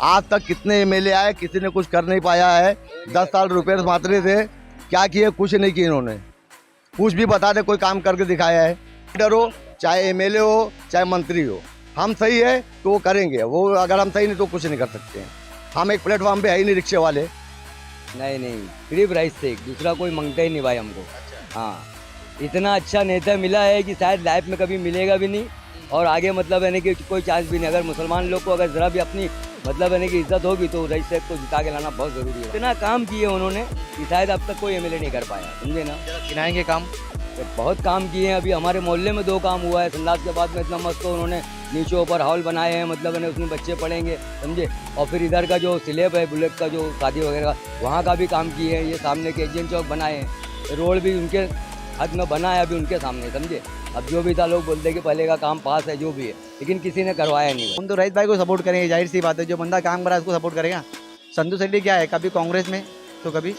आज तक कितने एमएलए आए, किसी ने कुछ कर नहीं पाया है। 10 साल रुपए मात्रे थे, क्या किए? कुछ नहीं किए इन्होंने। कुछ भी बता दे, कोई काम करके दिखाया है? लीडर हो, चाहे एमएलए हो, चाहे मंत्री हो, हम सही है तो वो करेंगे। वो अगर हम सही नहीं तो कुछ नहीं कर सकते हैं। हम एक प्लेटफॉर्म पे है ही नहीं रिक्शे वाले। नहीं, सिर्फ राइस से दूसरा कोई मांगता ही नहीं भाई हमको। हाँ, इतना अच्छा नेता मिला है कि शायद लाइफ में कभी मिलेगा भी नहीं, और आगे मतलब है कि कोई चांस भी नहीं। अगर मुसलमान लोग को अगर ज़रा भी अपनी मतलब है कि इज्जत होगी तो रईस साहब को जिता के लाना बहुत ज़रूरी है। इतना काम किए उन्होंने कि शायद अब तक कोई एमएलए नहीं कर पाया, समझे ना। गिनाएंगे काम? बहुत काम किए हैं। अभी हमारे मोहल्ले में 2 काम हुआ है। संदास के बाद में इतना मस्त तो उन्होंने नीचे ऊपर हॉल बनाए हैं, मतलब है उसमें बच्चे पढ़ेंगे, समझे। और फिर इधर का जो स्लेब है बुलेट का, जो शादी वगैरह वहाँ का भी काम किए हैं। ये सामने के एजेंट चौक बनाए हैं, रोड भी उनके हद में बना है अभी उनके सामने, समझे। अब जो भी था लोग बोलते हैं कि पहले का काम पास है, जो भी है, लेकिन किसी ने करवाया नहीं। हम तो रईस भाई को सपोर्ट करेंगे, जाहिर सी बात है। जो बंदा काम कर रहा है उसको सपोर्ट करेगा। संतोष शेट्टी क्या है, कभी कांग्रेस में तो कभी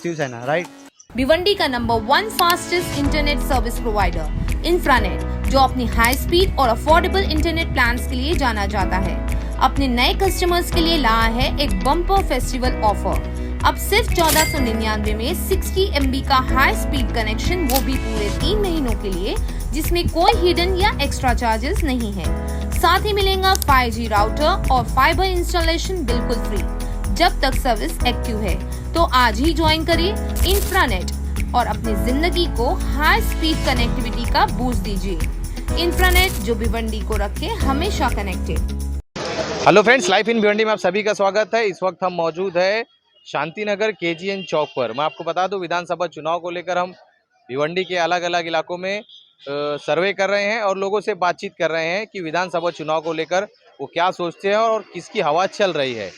शिवसेना, राइट। भिवंडी का number 1 fastest internet service provider Infranet, जो अपनी हाई स्पीड और अफोर्डेबल इंटरनेट प्लान्स के लिए जाना जाता है, अपने नए कस्टमर्स के लिए लाया है एक बम्पर फेस्टिवल ऑफर। अब सिर्फ 1499 में 60 MB का हाई स्पीड कनेक्शन, वो भी पूरे 3 महीनों के लिए, जिसमें कोई हिडन या एक्स्ट्रा चार्जेस नहीं है। साथ ही मिलेगा 5G राउटर और फाइबर इंस्टॉलेशन बिल्कुल फ्री जब तक सर्विस एक्टिव है। तो आज ही ज्वाइन करिए इंफ्रानेट और अपनी जिंदगी को हाई स्पीड कनेक्टिविटी का बूस्ट दीजिए। इंफ्रानेट, जो भिवंडी को रखे हमेशा connected. Hello friends, life in Bhiwandi में आप सभी का स्वागत है। इस वक्त हम मौजूद है शांति नगर KGN चौक पर। मैं आपको बता दूं, विधानसभा चुनाव को लेकर हम भिवंडी के अलग अलग इलाकों में सर्वे कर रहे हैं और लोगों से बातचीत कर रहे हैं कि विधानसभा चुनाव को लेकर वो क्या सोचते हैं और किसकी हवा चल रही है।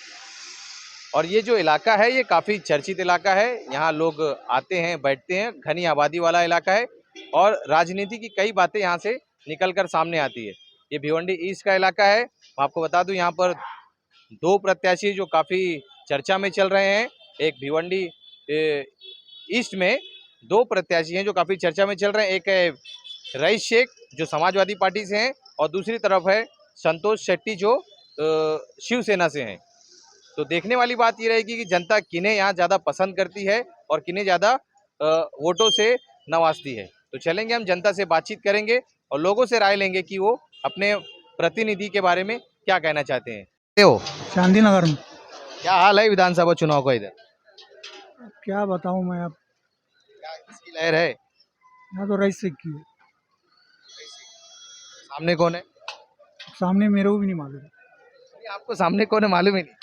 और ये जो इलाका है ये काफ़ी चर्चित इलाका है। यहाँ लोग आते हैं, बैठते हैं, घनी आबादी वाला इलाका है और राजनीति की कई बातें यहाँ से निकल कर सामने आती है। ये भिवंडी ईस्ट का इलाका है। मैं आपको बता दूं, यहाँ पर 2 प्रत्याशी जो काफ़ी चर्चा में चल रहे हैं। एक भिवंडी ईस्ट में 2 प्रत्याशी हैं जो काफ़ी चर्चा में चल रहे हैं। एक है रईस शेख जो समाजवादी पार्टी से हैं और दूसरी तरफ है संतोष शेट्टी जो शिवसेना से हैं। तो देखने वाली बात ये रहेगी कि जनता किन्हें यहाँ ज़्यादा पसंद करती है और किन्हें ज़्यादा वोटों से नवाजती है। तो चलेंगे, हम जनता से बातचीत करेंगे और लोगों से राय लेंगे कि वो अपने प्रतिनिधि के बारे में क्या कहना चाहते हैं। हो शांति नगर में क्या हाल है विधानसभा चुनाव का इधर? क्या बताऊं मैं अब। क्या किसकी लहर है? यहाँ तो रईस शेख की है। सामने कौन है? सामने मेरे को भी नहीं मालूम। आपको सामने कौन है मालूम ही नहीं?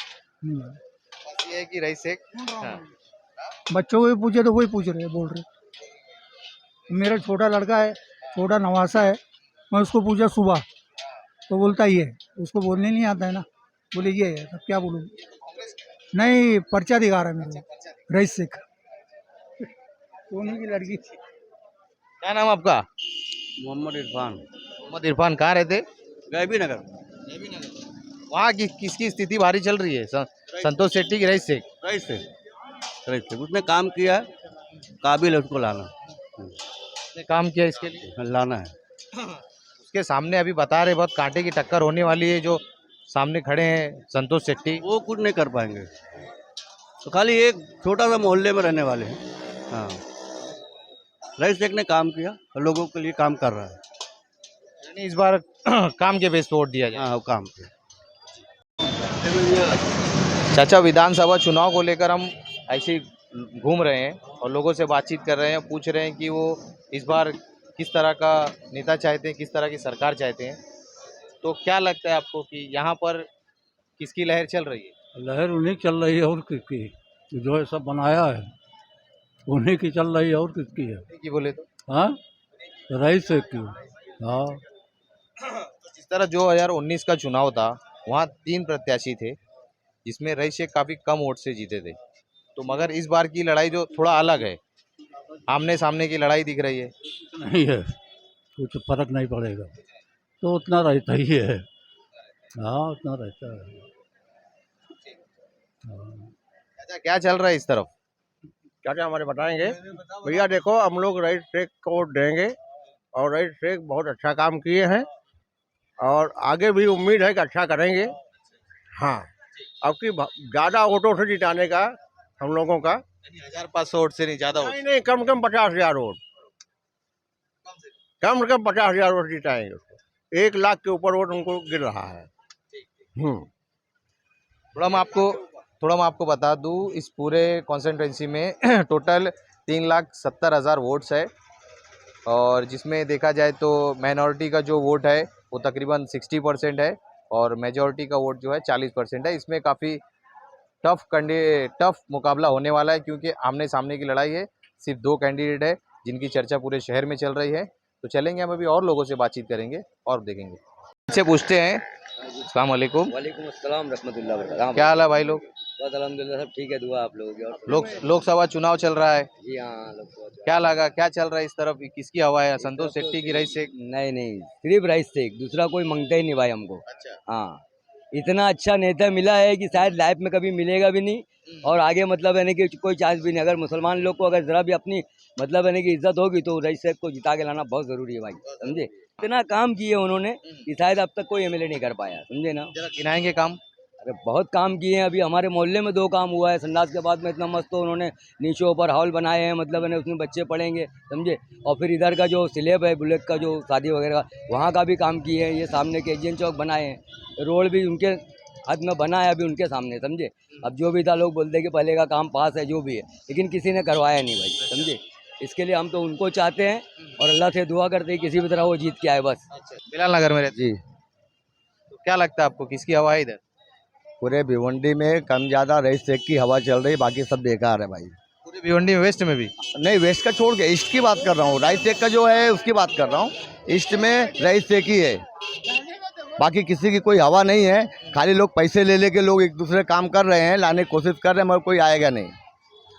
मालूम। बस ये है कि रईस शेख। हाँ। बच्चों को भी पूछे तो वही पूछ रहे बोल रहे। मेरा छोटा लड़का है, छोटा नवासा है, मैं उसको पूछा सुबह तो बोलता ही है, उसको बोलने नहीं आता है ना। बोले ये है, तब क्या बोलूँ। नहीं, पर्चा दिखा रहा है मेरे को, रईस शेख, सोनी की लड़की। क्या नाम आपका? मोहम्मद इरफान। मोहम्मद इरफान। कहाँ रहते? गैबी नगर। वहाँ की किसकी स्थिति भारी चल रही है, संतोष शेट्टी की रईस शेख? रईस शेख उसने काम किया है, काबिल है उसको लाना। उसने काम किया, इसके लिए लाना है। उसके सामने अभी बता रहे बहुत कांटे की टक्कर होने वाली है। जो सामने खड़े हैं संतोष शेट्टी, वो कुछ नहीं कर पाएंगे। तो खाली एक छोटा सा मोहल्ले में रहने वाले हैं। हाँ, रईस शेख ने काम किया और लोगों के लिए काम कर रहा है। यानी इस बार काम के बेस पे वोट दिया जाए। हाँ, काम किया। चाचा, विधानसभा चुनाव को लेकर हम ऐसे ही घूम रहे हैं और लोगों से बातचीत कर रहे हैं, पूछ रहे हैं कि वो इस बार किस तरह का नेता चाहते हैं, किस तरह की सरकार चाहते हैं। तो क्या लगता है आपको कि यहाँ पर किसकी लहर चल रही है? लहर उन्हीं चल रही है और किसकी, जो है सब बनाया है उन्हीं की चल रही है और किसकी है। कि बोले तो हाँ, रईस शेख की। हाँ, जिस तरह 2019 का चुनाव था, वहाँ 3 प्रत्याशी थे जिसमें रईस शेख काफ़ी कम वोट से जीते थे। तो मगर इस बार की लड़ाई जो थोड़ा अलग है, आमने सामने की लड़ाई दिख रही है। नहीं है, कुछ फर्क नहीं पड़ेगा, तो उतना रहता ही है। हाँ, उतना रहता है। हाँ। अच्छा, क्या चल रहा है इस तरफ? क्या क्या हमारे बताएंगे भैया। देखो, हम लोग रईस शेख को वोट देंगे और रईस शेख बहुत अच्छा काम किए हैं और आगे भी उम्मीद है कि अच्छा करेंगे। हाँ, अब की ज़्यादा वोटों से जिताने का हम लोगों का 1500 वोट से नहीं ज्यादा वोट नहीं कम 50,000 वोट, कम 50,000 वोट जिताएंगे उसको। 1 लाख के ऊपर वोट उनको गिर रहा है। थोड़ा मैं आपको बता दूं, इस पूरे कॉन्स्टिट्यूंसी में टोटल 3,70,000 वोट्स है, और जिसमें देखा जाए तो माइनॉरिटी का जो वोट है वो तकरीबन 60% है और मेजॉरिटी का वोट जो है 40% है। इसमें काफ़ी टफ मुकाबला होने वाला है, क्योंकि आमने सामने की लड़ाई है। सिर्फ 2 कैंडिडेट है जिनकी चर्चा पूरे शहर में चल रही है। तो चलेंगे, हम अभी और लोगों से बातचीत करेंगे और देखेंगे। इनसे पूछते हैं। अस्सलाम वालेकुम। वालेकुम अस्सलाम रहमतुल्लाह वबरकातुहू। क्या हाल है भाई लोग? बस अल्हम्दुलिल्लाह सब ठीक है, दुआ आप लोगों की। और लोकसभा चुनाव चल रहा है, जी हाँ, लोग क्या लगा, क्या चल रहा है इस तरफ, किसकी हवा है? संतोष शेट्टी की, रईस शेख? नहीं सिर्फ राइस शेख, दूसरा कोई मांगता ही नहीं भाई हमको। अच्छा। हाँ, इतना अच्छा नेता मिला है कि शायद लाइफ में कभी मिलेगा भी नहीं, और आगे मतलब है ना कि कोई चांस भी नहीं। अगर मुसलमान लोग को अगर जरा भी अपनी मतलब है ना कि इज्जत होगी तो रईस शेख को जिता के लाना बहुत जरूरी है भाई, समझे। इतना काम किए उन्होंने कि शायद अब तक कोई एमएलए नहीं कर पाया, समझे ना। जरा गिनाएंगे काम। अरे बहुत काम किए हैं। अभी हमारे मोहल्ले में 2 काम हुआ है। संडास के बाद में इतना मस्त तो उन्होंने नीचे ऊपर हॉल बनाए हैं, मतलब है ना उसमें बच्चे पढ़ेंगे, समझे। और फिर इधर का जो स्लैब है बुलेट का, जो शादी वगैरह का, वहाँ का भी काम किए हैं। ये सामने केजीएन चौक बनाए हैं, रोड भी उनके हाथ में बना है अभी उनके सामने, समझे। अब जो भी था लोग बोलते हैं कि पहले का काम पास है, जो भी है, लेकिन किसी ने करवाया नहीं भाई, समझे। इसके लिए हम तो उनको चाहते हैं और अल्लाह से दुआ करते हैं किसी भी तरह वो जीत के आए बस। बिलाल नगर में रहते जी, तो क्या लगता है आपको, किसकी हवा है इधर? पूरे भिवंडी में कम ज़्यादा रईस शेख की हवा चल रही, बाकी सब बेकार है भाई। पूरे भिवंडी में, वेस्ट में भी? नहीं, वेस्ट का छोड़ के ईस्ट की बात कर रहा हूँ। रईस शेख का जो है उसकी बात कर रहा हूँ। ईस्ट में रईस शेख ही है, बाकी किसी की कोई हवा नहीं है। खाली लोग पैसे ले लेके लोग एक दूसरे काम कर रहे हैं, लाने की कोशिश कर रहे हैं, मगर कोई आएगा नहीं।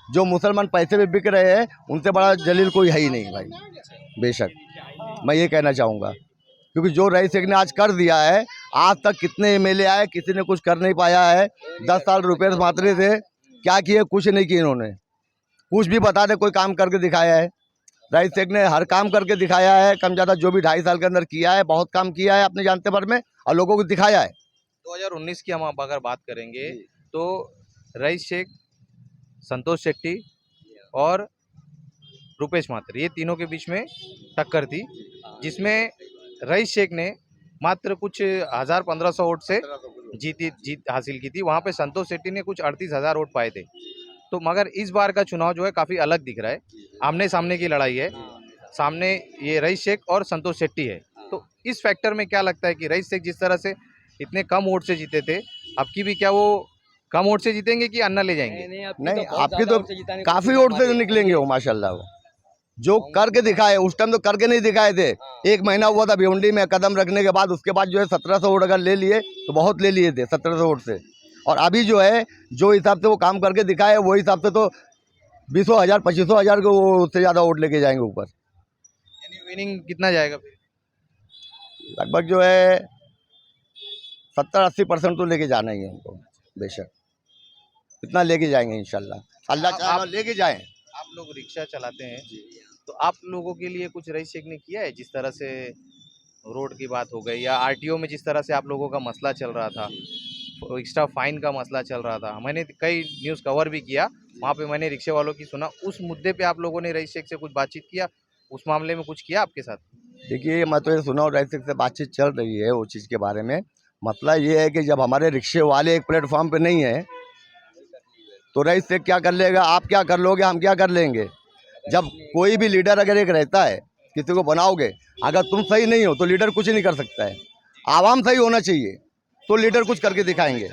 जो मुसलमान पैसे में बिक रहे हैं उनसे बड़ा जलील कोई है ही नहीं भाई, बेशक मैं ये कहना चाहूँगा। क्योंकि जो रईस शेख ने आज कर दिया है, आज तक कितने एमएलए आए, किसी ने कुछ कर नहीं पाया है। 10 साल रुपये मात्र थे, क्या किए? कुछ नहीं किए इन्होंने। कुछ भी बता दे, कोई काम करके दिखाया है? रईस शेख ने हर काम करके दिखाया है, कम ज़्यादा जो भी 2.5 साल के अंदर किया है, बहुत काम किया है अपने जानते भर में, और लोगों को दिखाया है। 2019 की हम अगर बात करेंगे तो रईस शेख, संतोष शेट्टी और रुपेश माथुर, ये तीनों के बीच में टक्कर थी, जिसमें रईस शेख ने मात्र कुछ 1,000-1,500 वोट से जीत हासिल की थी। वहाँ पे संतोष शेट्टी ने कुछ 38,000 वोट पाए थे। तो मगर इस बार का चुनाव जो है काफ़ी अलग दिख रहा है। आमने सामने की लड़ाई है, सामने ये रईस शेख और संतोष शेट्टी है। तो इस फैक्टर में क्या लगता है कि रईस शेख जिस तरह से इतने कम वोट से जीते थे, अब की भी क्या वो कम वोट से जीतेंगे कि अन्ना ले जाएंगे? नहीं, आपकी तो काफ़ी वोट से निकलेंगे वो, माशाल्लाह। वो जो करके दिखाए, उस टाइम तो करके नहीं दिखाए थे। 1 महीना हुआ था भिवंडी में कदम रखने के बाद, उसके बाद जो है 1700 वोट अगर ले लिए तो बहुत ले लिए थे 1700 वोट से। और अभी जो है जो हिसाब से वो काम करके दिखाए, वो हिसाब से तो 20,000 25,000 को उससे ज़्यादा वोट लेके जाएंगे ऊपर। यानी विनिंग कितना जाएगा फिर? लगभग जो है 70-80% तो लेके जाना ही है उनको, बेशक इतना लेके जाएंगे इंशाल्लाह। अल्लाह चाहे लेके जाएं। आप लोग रिक्शा चलाते हैं, तो आप लोगों के लिए कुछ रईस शेख ने किया है? जिस तरह से रोड की बात हो गई, या आरटीओ में जिस तरह से आप लोगों का मसला चल रहा था, एक्स्ट्रा फाइन का मसला चल रहा था, मैंने कई न्यूज़ कवर भी किया, वहाँ पे मैंने रिक्शे वालों की सुना। उस मुद्दे पे आप लोगों ने रईस शेख से कुछ बातचीत किया? उस मामले में कुछ किया आपके साथ? देखिए, मैं तो ये सुना हूँ रईस शेख से बातचीत चल रही है वो चीज़ के बारे में। मसला ये है कि जब हमारे रिक्शे वाले एक प्लेटफॉर्म पे नहीं है तो रईस शेख क्या कर लेगा, आप क्या कर लोगे, हम क्या कर लेंगे। जब कोई भी लीडर अगर एक रहता है, किसी को बनाओगे, अगर तुम सही नहीं हो तो लीडर कुछ नहीं कर सकता है। आवाम सही होना चाहिए तो लीडर कुछ करके दिखाएंगे।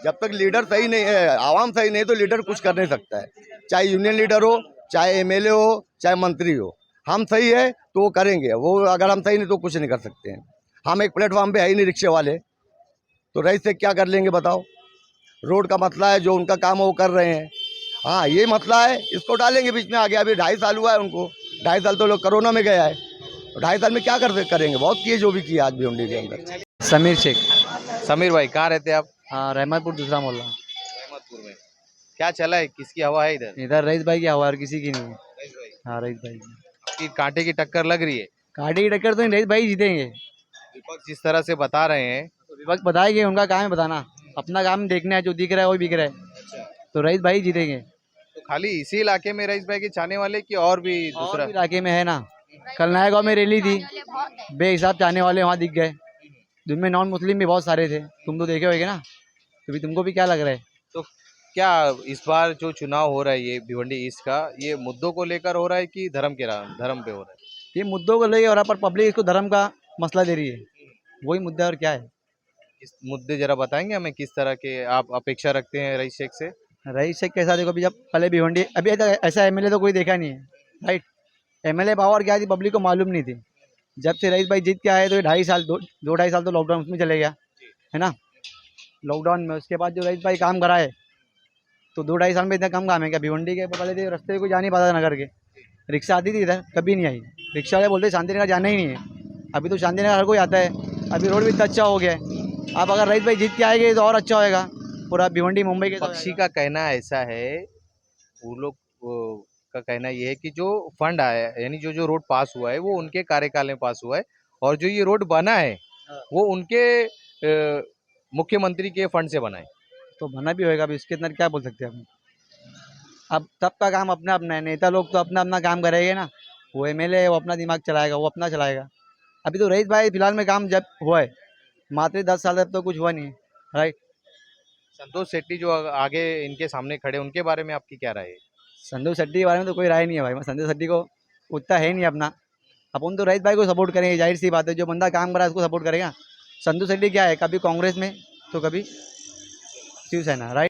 जब तक लीडर सही नहीं है, आवाम सही नहीं, तो लीडर कुछ कर नहीं सकता है। चाहे यूनियन लीडर हो, चाहे एमएलए हो, चाहे मंत्री हो, हम सही है तो वो करेंगे। वो अगर हम सही नहीं तो कुछ नहीं कर सकते हैं। हम एक प्लेटफॉर्म पे है ही नहीं रिक्शे वाले, तो रईस शेख क्या कर लेंगे बताओ। रोड का मसला है, जो उनका काम है वो कर रहे हैं। हाँ, ये मसला है, इसको डालेंगे बीच में आगे। अभी 2.5 साल हुआ है उनको, 2.5 साल तो लोग कोरोना में गया है, 2.5 साल में क्या करेंगे। बहुत किए जो भी किया आज भिवंडी के अंदर। समीर शेख। समीर भाई, कहाँ रहते हैं आप? हाँ, रहमतपुर दूसरा मोहल्ला। रहमतपुर में क्या चला है, किसकी हवा है इधर? इधर रईस भाई की हवा और किसी की नहीं है। रईस भाई हाँ, रईस भाई की। की कांटे की टक्कर लग रही है। कांटे की टक्कर तो रईस भाई जीतेंगे। विपक्ष जिस तरह से बता रहे हैं विपक्ष बताएंगे, उनका काम है बताना, अपना काम देखना है, जो दिख रहा है वही बिक रहा है। तो रईस भाई जीतेंगे। तो खाली इसी इलाके में रईस भाई के चाहने वाले कि और भी और दूसरा? भी इलाके में है ना, कल नया गाँव में रैली थी, बेहिसाब चाहने वाले वहाँ दिख गए, जिनमें नॉन मुस्लिम भी बहुत सारे थे, तुम तो देखे होगे ना, तो भी तुमको भी क्या लग रहा है? तो क्या इस बार जो चुनाव हो रहा है ये भिवंडी ईस्ट का, ये मुद्दों को लेकर हो रहा है कि धर्म धर्म पे हो रहा है? ये मुद्दों को लेकर, और पर पब्लिक इसको धर्म का मसला दे रही है, वही मुद्दा और क्या है। इस मुद्दे जरा बताएंगे हमें, किस तरह के आप अपेक्षा रखते हैं रईस शेख से? रईस शेख कैसा, देखो अभी जब पहले भिवंडी, अभी ऐसा एमएलए तो कोई देखा नहीं है, राइट। एमएलए पावर क्या थी पब्लिक को मालूम नहीं थी। जब से रईस भाई जीत के आए तो ये 2.5 साल 2-2.5 साल तो लॉकडाउन में चले गया है ना, लॉकडाउन में। उसके बाद जो रईस भाई काम कराए, तो 2-2.5 साल में इतना कम काम है क्या? भिवंडी के पहले थे रास्ते कोई जा नहीं पाता नगर के, रिक्शा आती थी इधर, कभी नहीं आई। रिक्शा वाले बोलते शांति नगर जाना ही नहीं है, अभी तो शांति नगर हर कोई आता है, अभी रोड भी इतना अच्छा हो गया है। अब अगर रईस भाई जीत के आएंगे तो और अच्छा होएगा, पूरा भिवंडी मुंबई के पक्षी का कहना ऐसा है, वो लोग का कहना ये है कि जो फंड आया है, यानी जो जो रोड पास हुआ है वो उनके कार्यकाल में पास हुआ है, और जो ये रोड बना है वो उनके मुख्यमंत्री के फंड से बना है। तो बना भी होएगा, अभी इसके अंदर क्या बोल सकते हैं हम। अब सबका काम अपना अपना है, नेता लोग तो अपना अपना काम करेंगे ना, वो एमएलए वो अपना दिमाग चलाएगा, वो अपना चलाएगा। अभी तो रईस भाई फिलहाल में काम जब हुआ है, मात्र 10 साल तक तो कुछ हुआ नहीं है, राइट। संतोष शेट्टी जो आगे इनके सामने खड़े, उनके बारे में आपकी क्या राय है? संतोष शेट्टी के बारे में तो कोई राय नहीं है भाई, मैं संतोष शेट्टी को उतना है नहीं अपना। अपन तो रईस भाई को सपोर्ट करेंगे, जाहिर सी बात है, जो बंदा काम कर रहा है उसको सपोर्ट करेगा। संतोष शेट्टी क्या है, कभी कांग्रेस में तो कभी शिवसेना, राइट।